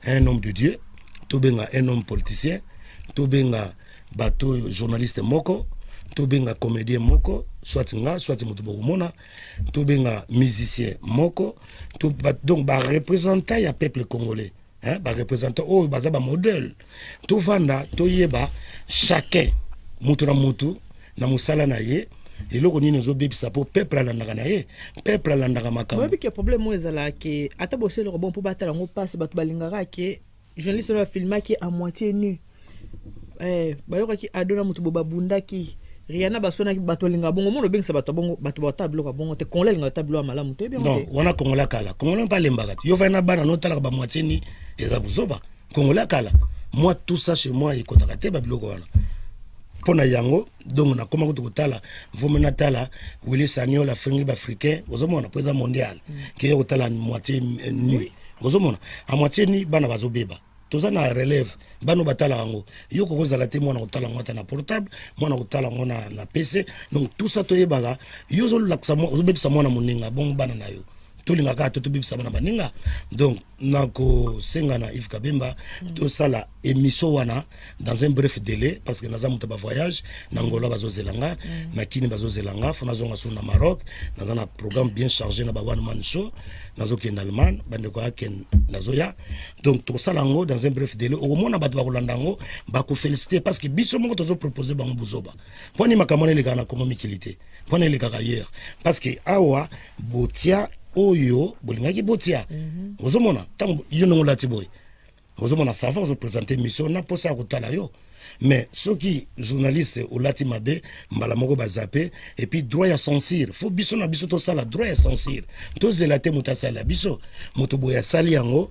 un homme de Dieu to benga un homme politicien to benga bato journaliste moko to benga comédien moko soit nga soit moto bokomona to benga musicien moko to donc ba représentant ya peuple congolais ba représentant oh baza ba modèle to vanda to yeba chacun moto na moto na musala na ye eloko nini ezobebisa po peuple alandaka na ye peuple alandaka makambo oyebi ke problème oyo ezala ke ata boseloko bon mpo batala yango mpasi bato balingaka ke journaliste bafilmaki à moitié nu bayokaki ado na moto bo babundaki riana basonaki bato alinga bongo mona obengisa bato bongo bato bata biloko bongo te kongola alinga ata biloko malamu te non wana kongola kala kongola mpa lembaka yo vai na bana notalaka ba moitié ni eza buzoba kongola kala moi tout ça chez moi ekotaka te babiloko wana pona yango donc na koma kutala vomena tala Willy Sagnol afringi ba africain ozomona président mondial qui est kotala moitié nu ozomona a moitié ni bana bazobeba toza na relève bano batala yango yo kokozala te mwana kotala ngota na portable mwana kotala ngona na PC donc tout ça toyebaka yo zo laksa mo ozobebisa mwana moninga bon bana na yo tolingaka to tobebisama na baninga. Donc nako senga na Yves Kabemba to sala émission wana dans un bref délai parce que naza muta ba voyage na Angola bazozelanga na Kini bazozelanga fona zonga sur na Maroc dans un programme bien chargé na ba one man show nazo ken Allemagne bande ko ken nazoya. Donc to sala ngo dans un bref délai au moins na bato ba kolanda ngo ba ko féliciter parce que biso moko tozo proposer bango buzoba poni makamone le kana comme mikilité poni le kaka hier parce que awa botia oyo bolingaki botia ozomona tango yo nongo lati boy ozomona ça va représenter mission na posa kotala yo mais ceux qui journalistes au lati mabe mbala moko bazapé et puis droit ya censure faut biso na biso to sala droit ya censure to zelate muta sala biso moto boya sali yango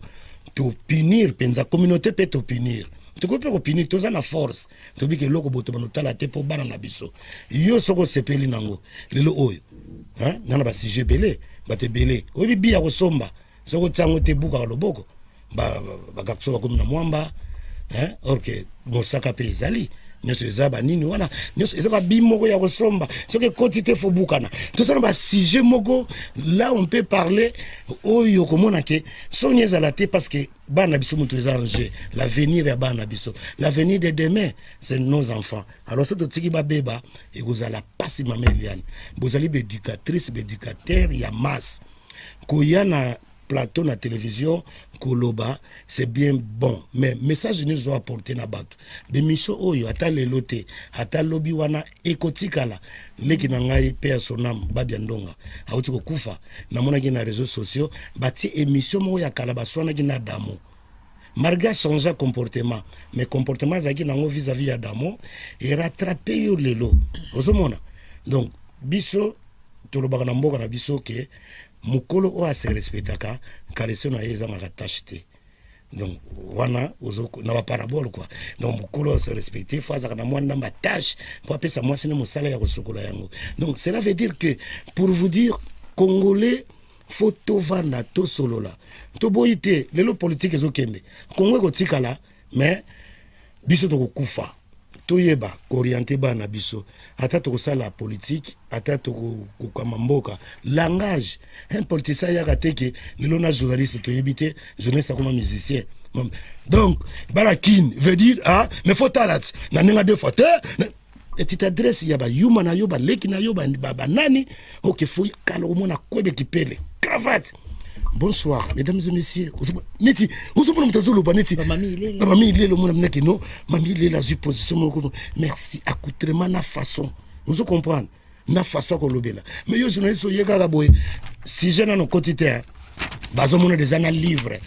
to punir penza communauté peut to punir to ko pe ko punir to za na force to bi ke loko boto banotala te po bana na biso yo soko sepeli nango lelo oyo hein nana ba sujet belé bate belé obi biya ko somba soko tsango te buka loboko ba gakso ba komina mwamba hein OK mosaka pe ezali nyoso ezaba nini wana nyoso ezaba bimoko ya ko somba soki quantité fo bukana to ça ba sujet moko là on peut parler oyo komona ke soni ezala te parce que bana biso mutu eza en jeu l'avenir ya bana biso l'avenir de demain c'est nos enfants alors soto tiki ba beba et kozala pasi mameliane bozali be éducatrice be éducateur ya masse koyana plateau na télévision koloba c'est bien bon mais message nous doit apporter na bato de mission oyo ata lelote ata lobi wana ekotikala leki na ngai pe sonam babia ndonga auti kokufa na mona ki na réseaux sociaux bati émission mo ya kala baswana ki na damo marga changer comportement mais comportement zaki nango vis-à-vis ya damo et rattraper yo lelo ozomona donc biso tolobaka na mboka na biso ke mukolo o a se respectaka kaleso na yeza ngaka tachete donc wana ozo na ba parabole quoi donc mukolo se respecter faut azaka na mwanda ma tâche pour appeler ça moi c'est mo sala ya kosokola yango donc cela veut dire que pour vous dire congolais faut to vana to solola to boyite lelo politique ezokembe Congo ko tikala mais biso to kokufa toyeba orienter bana biso ata to sala politique ata to ko mboka langage un politicien ya kateke lelo na journaliste to yebite journaliste comme musicien donc balakin veut dire ah mais faut talat na ninga deux fois et tu t'adresses ya ba yuma na yo ba leki na yo ba nani OK faut kala mona kwebe kipele cravate. Bonsoir, mesdames et messieurs. Neti, vous avez mutazolo ba neti. Mamie il est le monde que non, mamie il est la position. Merci accoutrement na façon. Vous comprenez? Na façon ko lobela. Mais yo journaliste yo yeka boy. Si je na no quotidien, bazo mona déjà na livre.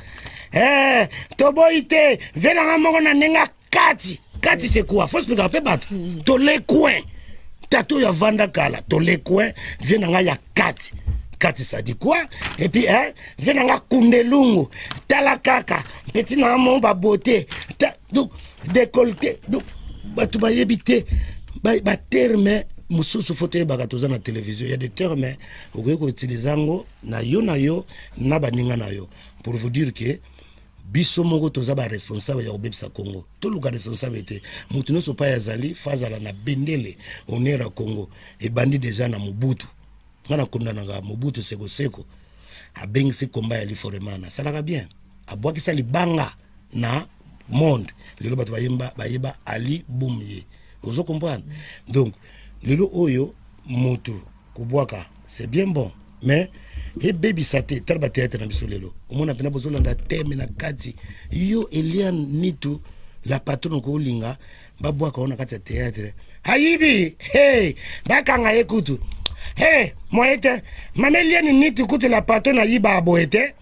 To boyite, vela moko na nenga kati. Kati c'est quoi? Faut expliquer peu bato. To le coin. Tato ya vanda kala, to le coin, vient nga ya kati. Kati ça dit quoi? Et puis hein, vient nga kundelungu, tala kaka, petit na mon ba beauté. Donc décolleté. Donc batu ba yebité, ba terme mususu fote ba katoza na télévision. Il y a des termes okoki ko utiliser ngo na yo na baninga na yo pour vous dire que biso moko toza ba responsable ya obebisa Congo to luka responsabilité mutu no so pa yazali fazala na bendele onera Congo e bandi déjà na Mobutu ngana kondana ga Mobutu seko abengisi komba ya liforemana salaka bien abwakisa libanga na monde lelo bato bayeba Ali Boumye ozo comprendre donc lelo oyo mutu kubwaka c'est bien bon mais et baby sate tarba théâtre na biso lelo omona pena bozolanda teme na kati yo Elian Nitu la patron ko linga babwaka ona kati ya théâtre hayibi hey bakanga ekutu hey moete mamelian Nitu kutu la patron na yiba aboete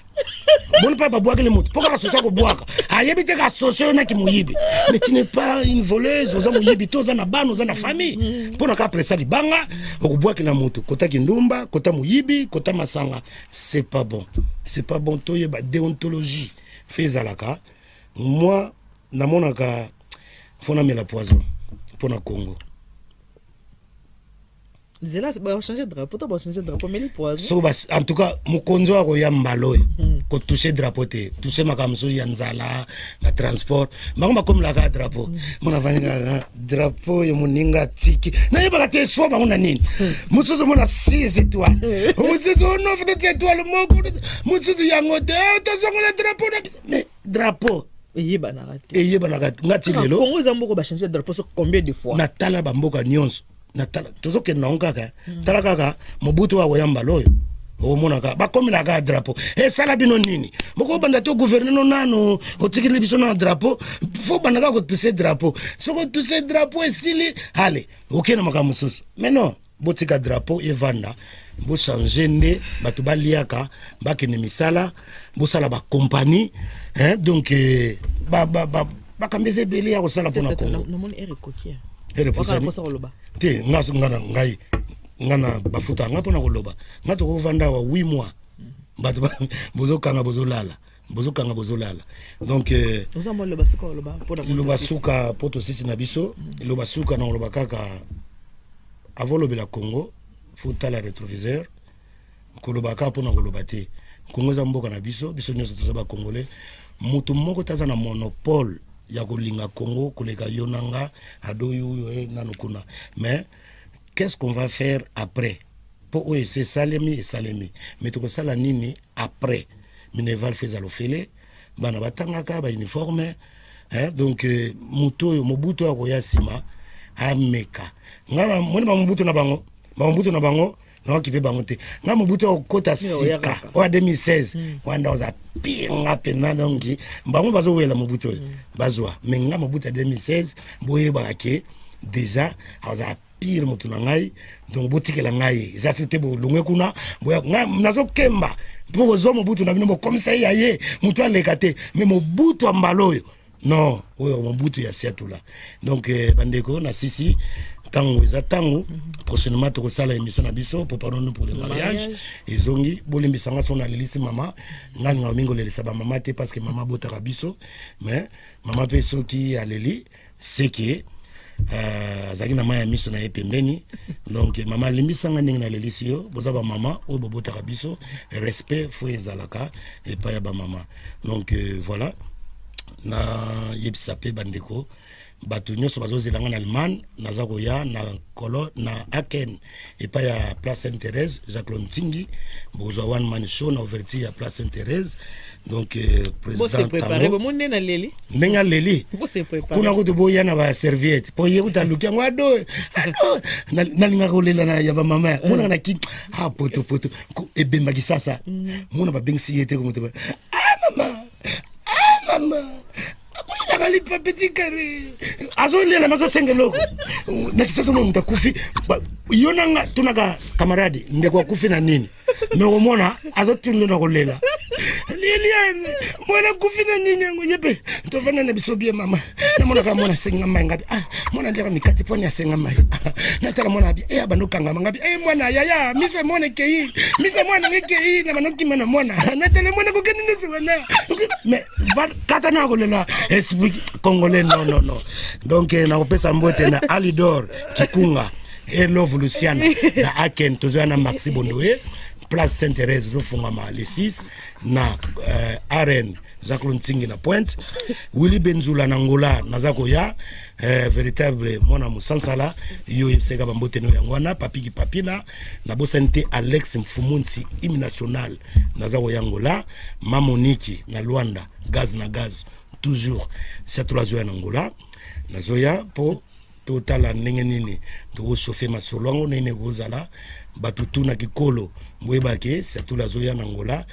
bon pas babwaka le moto pourquoi ça ko bwaka ayebi te ka socio na ki moyibi mais tu n'es pas une voleuse oza moyibi to za na bano za na famille pour na ka pressa libanga okubwaka na moto kota kindumba kota moyibi kota masanga c'est pas bon to yeba déontologie fezalaka moi na monaka fona mela poison pour na Congo nzela ba changer drapeau to ba changer drapeau mais les poison so bas en tout cas mukonzo ako ya mbalo ko toucher drapeau te toucher makamso ya nzala na transport bango comme la drapeau mona vaninga drapeau yo muninga tiki na yeba te so ba una nini mutsuzo mona 6 étoiles mutsuzo 9 étoiles moko mutsuzo yango de to zongola drapeau mais drapeau yeba na rat ngati lelo Congo zamboko ba changer drapeau so combien de fois natala ba mboka nyonso natala tozoke na ngaka tala kaka mobutu wa yamba loyo o monaka ba komina ka drapeau e sala bino nini moko banda to gouverner no nano o tikili biso na drapeau fo banda ka ko toucher drapeau so ko toucher drapeau esili hale okena makamususu mais non botika drapeau evanda bo changer nde batu baliaka bakene misala bo sala ba compagnie donc ba kambeze beli ya ko sala pona Congo no mon ere kokia ere posani te ngaso ngai ngana bafuta ngapona koloba ngato ko vanda wa 8 mois batu bozokanga bozolala donc ozamo le basuka loba pona lo basuka poto sisi na biso lo basuka na loba kaka avant le Bela Congo futa la rétroviseur koloba ka pona koloba te Congo za mboka na biso nyonso toza congolais mutu moko taza na monopole ya kolinga Congo koleka yonanga adoyo nanokuna mais qu'est-ce qu'on va faire après pour eux c'est salemi et salemi mais to sala nini après mineval fezalo fele bana batangaka ba uniforme donc muto mobuto akoya sima ameka ngaba moni mobuto na bango na kipe bango te nga mobuto okota sika o 2016 wanda oza pinga pena dongi bango bazo wela mobuto bazwa menga mobuto 2016 boye bake déjà oza pire mutu na ngai donc botikela ngai za sute bo longwe kuna boya nazo kemba po bozo mobutu na bino comme ça yaye mutu aleka te mais mobutu ambaloyo non oyo mobutu ya siatula donc bandeko na sisi tango eza tango prochainement to sala émission na biso pour pardonner pour le mariage ezongi bolimbisanga sona lelisi mama ngani ngamingo lelisa ba mama te parce que mama botaka biso mais mama peso ki aleli c'est que azaki na maya miso na ye pembeni donc mama limbisanga ndenge na lelisi yo boza ba mama oyo bobotaka biso respect fo ezalaka epai ya ba mama donc voilà na yebisa pe bandeko bato nyonso bazozelanga na Allemagne naza koya na kolo na Aken epai ya Place Sainte-Thérèse Jacques Lontingi bozwa one man show na ouverture ya Place Sainte-Thérèse donc président Tango monde na leli menga leli kuna kutu boya na ba serviette po yekuta lukia ngwado na linga kolela na ya ba mama mona na ki poto ebemba kisasa mona ba bengsi yete ko mutu mama akuli na petit carré azolela mazo sengeloko na kisasa mo mtakufi yonanga tunaka kamaradi ndekwa kufi na nini me omona azotunga na kolela Liliane mwana kufi na nini yango yebe to vana na bisobie mama na mona ka mona senga mai ngabi mona ndeka mikati poni ya senga mai na tala mona bi abando kanga ngabi mwana yaya misa mona kei na manoki mana mona na tala mona ko kenini swana mais va katana kolela explique congolais non donc na opesa mbote na Alidor Kikunga et Love Luciana na Aken tozana Maxi Bondoe Place Sainte-Thérèse zofungama les 6 na arène Jacques Lontingi na Pointe Willy Benzula na Angola nazakoya véritable mona musansala yo yebseka bambote no yangwana papiki papila na bosante Alex Mfumunsi hymne national nazakoya Angola Mamoniki na Luanda gaz toujours c'est trois jours en Angola nazoya po total ndenge nini to chauffer masolongo nene gozala batutu na kikolo mwebake c'est tout la zoya en Angola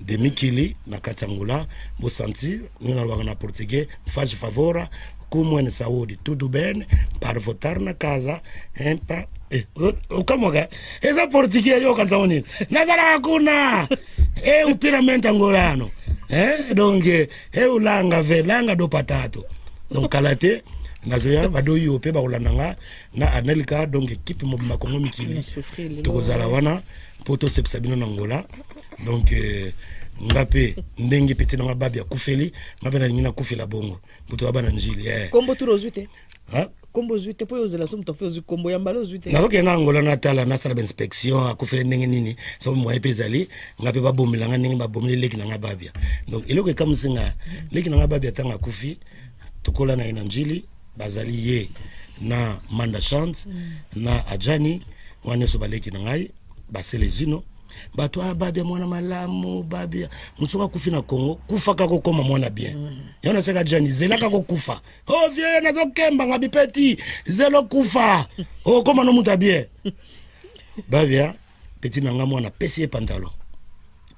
de Mikili na Katangula bo sentir nina na portugais faz favora como en saúde tudo bem para votar na casa empa ukamoga eza portugais yo kanza onini nazala kuna upiramento angolano donc ulanga velanga do patato donc kalate nazoya badoyo pe bakolandanga na Anelka donc équipe mobima Congo Mikili tokozala wana poto sepsabino na Angola donc ngape ndenge petit na babi ya kufeli mabena ngina kufela bongo poto abana njili kombo tu rozute combo zuite po yozela so muto fait combo ya mbalo zuite na roke na ngola na tala na sala inspection akufele ndenge nini so mo epezali ngape ba bomilanga ndenge ba bomile leki na ngababia donc eloko kamusinga leki na ngababia tanga kufi tukola na inanjili bazali ye na manda chance na ajani wane so baleki na ngai baselezino bato babia mwana malamu babia musoka kufi na Congo kufa kako koma mwana bien yona seka jani zela kako kufa oh vie na zo kemba ngabi petit zelo kufa oh koma no muta bien babia petit na nga mwana pesi pantalon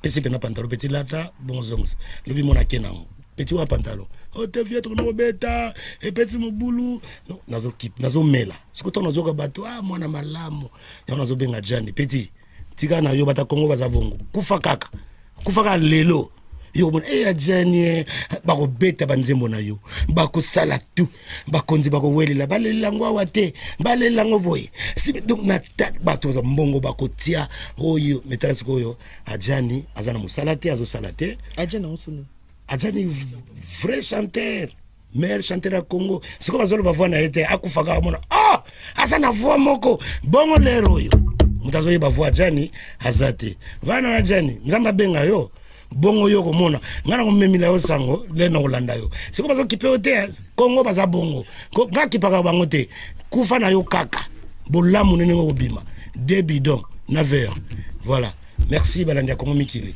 pesi pena pantalon petit lata bonzongs lobi mona kenango petit wa pantalon oh te vie to no beta e petit mobulu no nazo kip nazo mela sikoto nazo ka bato mwana malamu yona zo benga jani petit tika na yo bata Congo bazabongo kufa kaka lelo yo bon ajani bako beta banzembo na yo bako sala tu bakonzi bako welela balelango awate balelango boye si donc na bato mbongo bako tia oyo metala sikoyo ajani azana musalate azo salate ajani onsunu ajani vrai chanteur meilleur chanteur à Congo siko bazolo bavwa na ete akufaka mona azana voix moko bongo lero yo mutazo yeba voix jani hazate vana jani nzamba benga yo bongo yo komona ngana komemila yo sango le na kolanda yo siko bazo kipeo te Congo baza bongo nga kipaka bango te kufa na yo kaka bolamu nene ngo bima debidon na verre voilà merci balandi Congo mikili.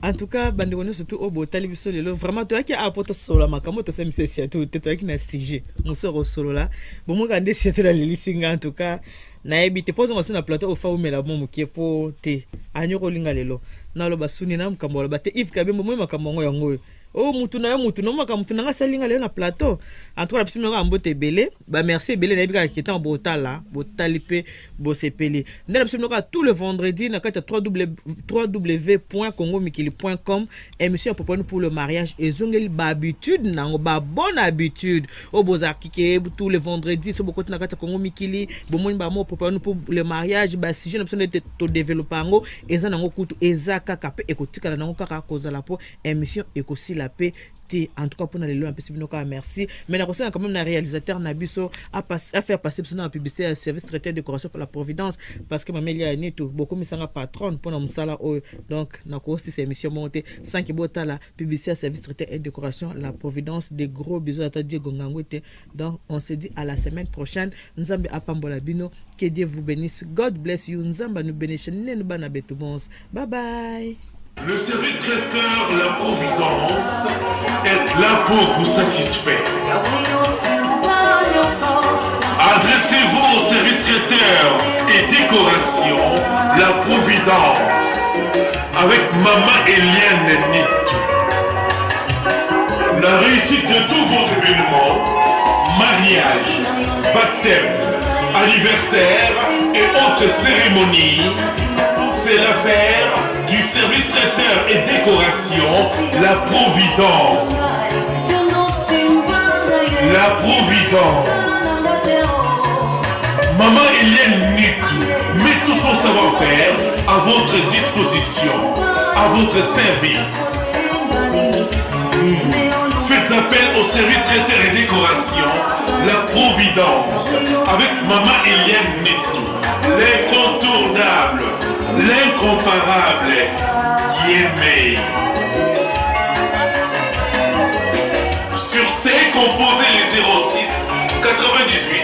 En tout cas, bandeko surtout au botali biso lelo vraiment toi qui apporte solo makamo to semisi siatu toi qui na sujet musoro solo là bon mo kande siatu la lisinga en tout cas na ebite pose ngo na plateau au fa umela mo mukie po te anyo kolinga lelo na lo basuni na mkambo ba te Yves Kabembo mo makambo ngo yango oh mutu na yo mutu no makambo mutu nga salinga lelo na plateau en tout cas biso ngo ambote belé ba merci belé na bika qui en botala botali pe bosepeli ndela biso ngo tout le vendredi na kata www.congomikili.com émission propose pour le mariage et zongeli ba habitude nango ba bonne habitude au bozakike tous les vendredis so bokoti na kata Congo Mikili bomoni ba mo propose pour le mariage ba sujet na biso de to développer ngo eza nango kutu ezaka kape ekotika nango kaka kozala po émission ekosi la paix. En tout cas pour les lois merci mais la quand même un réalisateur Nabiso à faire passer dans la publicité à service traité de décoration pour la Providence parce que Mamélia est tout beaucoup mais ça patronne pour nous sala donc na aussi cette émission montée sans que bota la publicité à service traité et décoration la Providence des gros bisous à Diego Ngangwete. Donc on se dit à la semaine prochaine. Nzambe apambola bino, que Dieu vous bénisse, God bless you, Nzamba nous bénisse, nenu bana betu bons, bye bye. Le service traiteur La Providence est là pour vous satisfaire. Adressez-vous au service traiteur et décoration La Providence avec Maman Eliane Nick. La réussite de tous vos événements, mariage, baptême, anniversaire et autres cérémonies, c'est l'affaire du service traiteur et décoration La Providence. La Providence. Maman Eliane Nitou met tout son savoir-faire à votre disposition, à votre service. Faites appel au service traiteur et décoration La Providence avec Maman Eliane Nitou, l'incontournable, l'incomparable Yémé. Sur ces, composez les 06 98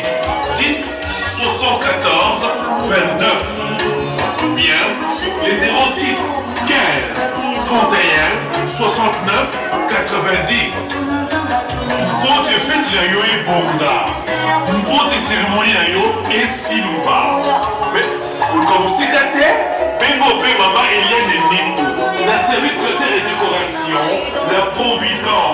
10 74 29 ou bien les 06 15 31 69 90. Mpote fête na yo e bonga, mpote cérémonie na yo e simba. Mais comme si kate, Bengo pe Maman Eliane Nitou, la service traiteur et décoration, La Providence.